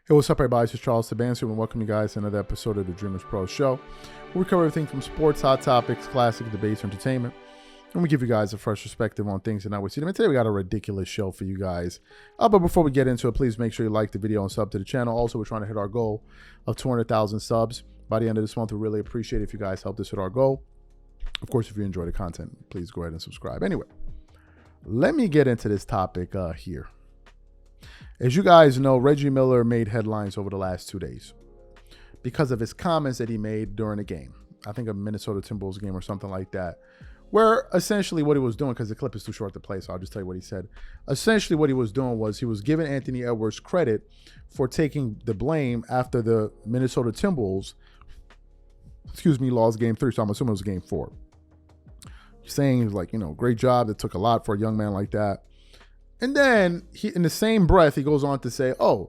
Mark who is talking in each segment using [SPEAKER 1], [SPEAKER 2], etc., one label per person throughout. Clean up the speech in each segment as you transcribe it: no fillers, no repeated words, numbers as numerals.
[SPEAKER 1] Hey, what's up, everybody? This is Charles Sabansi, and welcome you guys to another episode of the Dreamers Pro Show, where we cover everything from sports, hot topics, classic debates, entertainment, and we give you guys a fresh perspective on things and how we see them. And today we got a ridiculous show for you guys. But before we get into it, please make sure you like the video and sub to the channel. Also, we're trying to hit our goal of 200,000 subs by the end of this month. We really appreciate it if you guys help us hit our goal. Of course, if you enjoy the content, please go ahead and subscribe. Anyway, let me get into this topic here. As you guys know, Reggie Miller made headlines over the last 2 days because of his comments that he made during a game. I think a Minnesota Timberwolves game or something like that, where essentially what he was doing, because the clip is too short to play, so I'll just tell you what he said. Essentially what he was doing was he was giving Anthony Edwards credit for taking the blame after the Minnesota Timberwolves, lost game 3, so I'm assuming it was game 4. Saying he was like, great job. It took a lot for a young man like that. And then he, in the same breath, he goes on to say, and a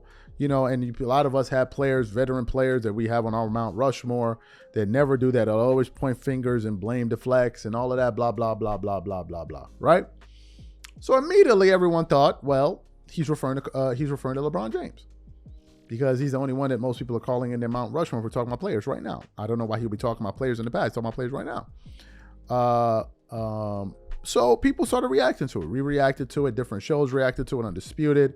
[SPEAKER 1] lot of us have players, veteran players that we have on our Mount Rushmore that never do that. They'll always point fingers and blame deflects and all of that, blah, blah, blah, blah, blah, blah, blah, right? So immediately everyone thought, well, he's referring to LeBron James because he's the only one that most people are calling in their Mount Rushmore for talking about players right now. I don't know why he'll be talking about players in the past, talking about players right now. So people started reacting to it. We reacted to it. Different shows reacted to it. Undisputed.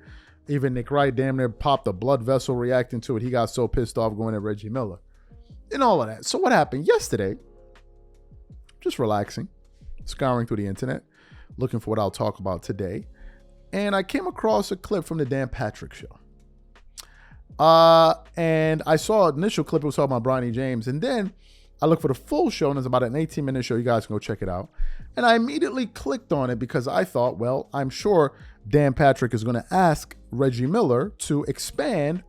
[SPEAKER 1] Even Nick Wright damn near popped a blood vessel reacting to it. He got so pissed off going at Reggie Miller and all of that. So what happened yesterday? Just relaxing, scouring through the internet, looking for what I'll talk about today. And I came across a clip from the Dan Patrick show. And I saw an initial clip. It was talking about Bronny James. And then I looked for the full show, and it's about an 18-minute show. You guys can go check it out. And I immediately clicked on it because I thought, well, I'm sure Dan Patrick is going to ask Reggie Miller to expand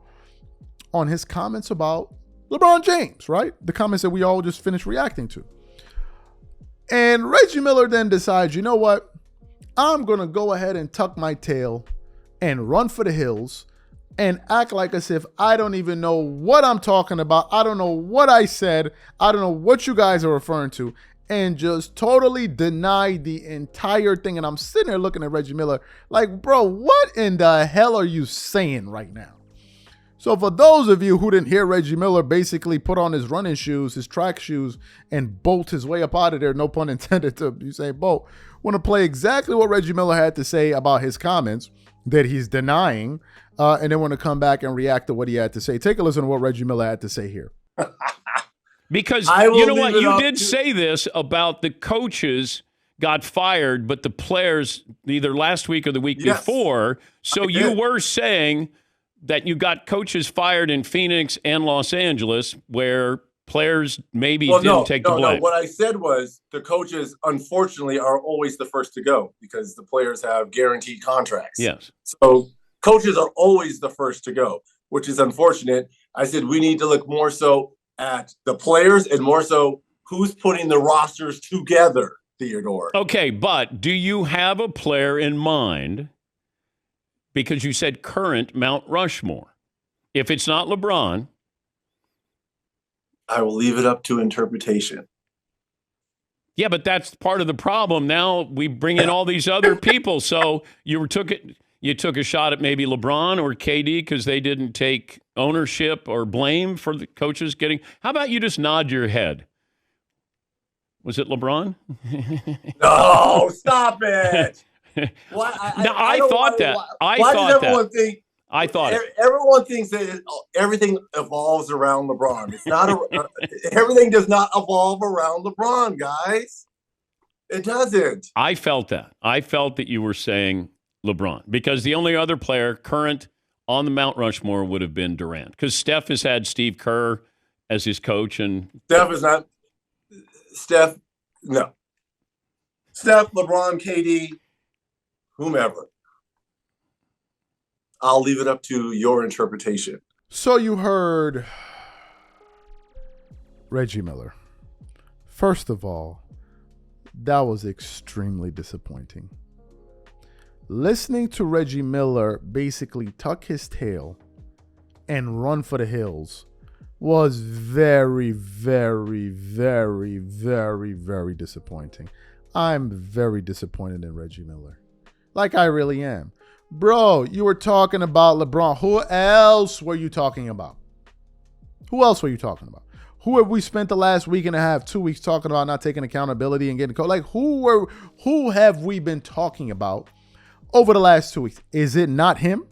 [SPEAKER 1] on his comments about LeBron James, right? The comments that we all just finished reacting to. And Reggie Miller then decides, you know what? I'm going to go ahead and tuck my tail and run for the hills and act like as if I don't even know what I'm talking about. I don't know what I said. I don't know what you guys are referring to, and just totally deny the entire thing. And I'm sitting there looking at Reggie Miller like, bro, what in the hell are you saying right now? So for those of you who didn't hear Reggie Miller basically put on his running shoes, his track shoes, and bolt his way up out of there, no pun intended to Usain Bolt, want to play exactly what Reggie Miller had to say about his comments that he's denying, and then want to come back and react to what he had to say. Take a listen to what Reggie Miller had to say here.
[SPEAKER 2] Because you know what? You did say this about the coaches got fired, but the players either last week or the week before. So you were saying that you got coaches fired in Phoenix and Los Angeles where players maybe didn't take the blame.
[SPEAKER 3] No. What I said was the coaches, unfortunately, are always the first to go because the players have guaranteed contracts.
[SPEAKER 2] Yes.
[SPEAKER 3] So coaches are always the first to go, which is unfortunate. I said we need to look more so at the players and more so who's putting the rosters together, Theodore.
[SPEAKER 2] Okay, but do you have a player in mind? Because you said current Mount Rushmore. If it's not LeBron,
[SPEAKER 3] I will leave it up to interpretation.
[SPEAKER 2] Yeah, but that's part of the problem. Now we bring in all these other people. So you took a shot at maybe LeBron or KD because they didn't take ownership or blame for the coaches getting. How about you just nod your head? Was it LeBron?
[SPEAKER 3] No, stop it.
[SPEAKER 2] I thought
[SPEAKER 3] everyone thinks that everything evolves around LeBron. It's not everything does not evolve around LeBron, guys. It doesn't.
[SPEAKER 2] I felt that you were saying LeBron because the only other player current on the Mount Rushmore would have been Durant because Steph has had Steve Kerr as his coach and
[SPEAKER 3] Steph, LeBron, KD, whomever. I'll leave it up to your interpretation.
[SPEAKER 1] So you heard Reggie Miller. First of all, that was extremely disappointing. Listening to Reggie Miller basically tuck his tail and run for the hills was very, very, very, very, very disappointing. I'm very disappointed in Reggie Miller. Like I really am. Bro, you were talking about LeBron. Who else were you talking about? Who else were you talking about? Who have we spent the last week and a half, 2 weeks talking about not taking accountability and getting like who have we been talking about over the last 2 weeks? Is it not him?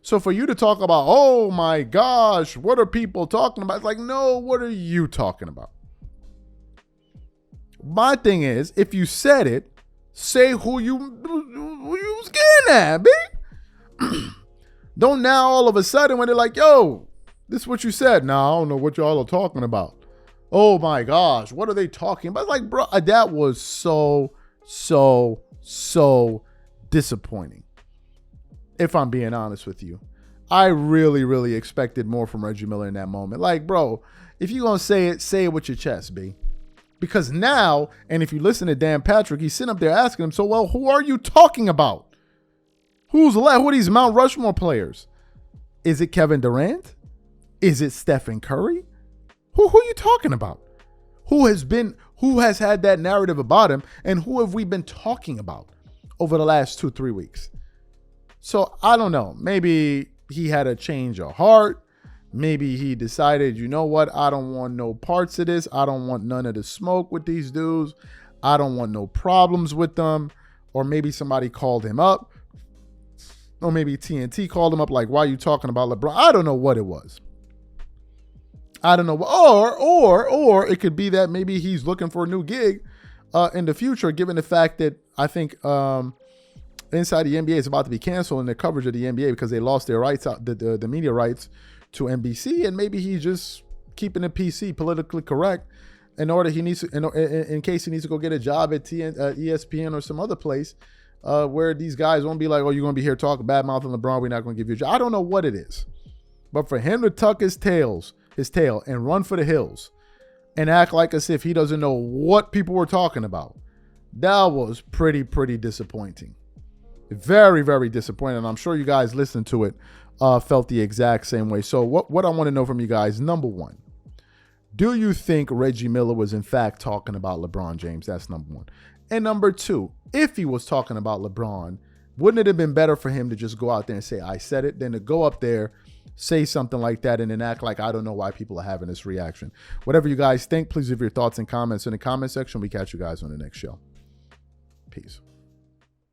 [SPEAKER 1] So for you to talk about, oh my gosh, what are people talking about? It's like, no, what are you talking about? My thing is, if you said it, say who you was getting at, B. Don't now all of a sudden when they're like, yo, this is what you said. Now I don't know what y'all are talking about. Oh my gosh, what are they talking about? It's like, bro, that was so disappointing. If I'm being honest with you, I really expected more from Reggie Miller in that moment. Like, bro, if you're going to say it with your chest, B. Because now, and if you listen to Dan Patrick, he's sitting up there asking him, so, well, who are you talking about? Who's left? Who are these Mount Rushmore players? Is it Kevin Durant? Is it Stephen Curry? Who are you talking about? Who has had that narrative about him, and who have we been talking about over the last 2-3 weeks? So I don't know. Maybe he had a change of heart. Maybe he decided, you know what? I don't want no parts of this. I don't want none of the smoke with these dudes. I don't want no problems with them. Or maybe somebody called him up. Or maybe TNT called him up like, why are you talking about LeBron? I don't know what it was. I don't know. Or it could be that maybe he's looking for a new gig in the future, given the fact that I think inside the NBA is about to be canceled in the coverage of the NBA because they lost their rights, the media rights to NBC, and maybe he's just keeping it PC, politically correct, in case he needs to go get a job at ESPN or some other place where these guys won't be like, oh, you're going to be here talking bad mouth on LeBron, we're not going to give you a job. I don't know what it is, but for him to tuck his tail and run for the hills and act like as if he doesn't know what people were talking about, that was pretty disappointing. Very disappointing. And I'm sure you guys listened to it, felt the exact same way. So what I want to know from you guys, number one, do you think Reggie Miller was in fact talking about LeBron James? That's number one. And number two, if he was talking about LeBron, wouldn't it have been better for him to just go out there and say, I said it, than to go up there, say something like that, and then act like I don't know why people are having this reaction? Whatever you guys think, please leave your thoughts and comments in the comment section. We catch you guys on the next show. Peace.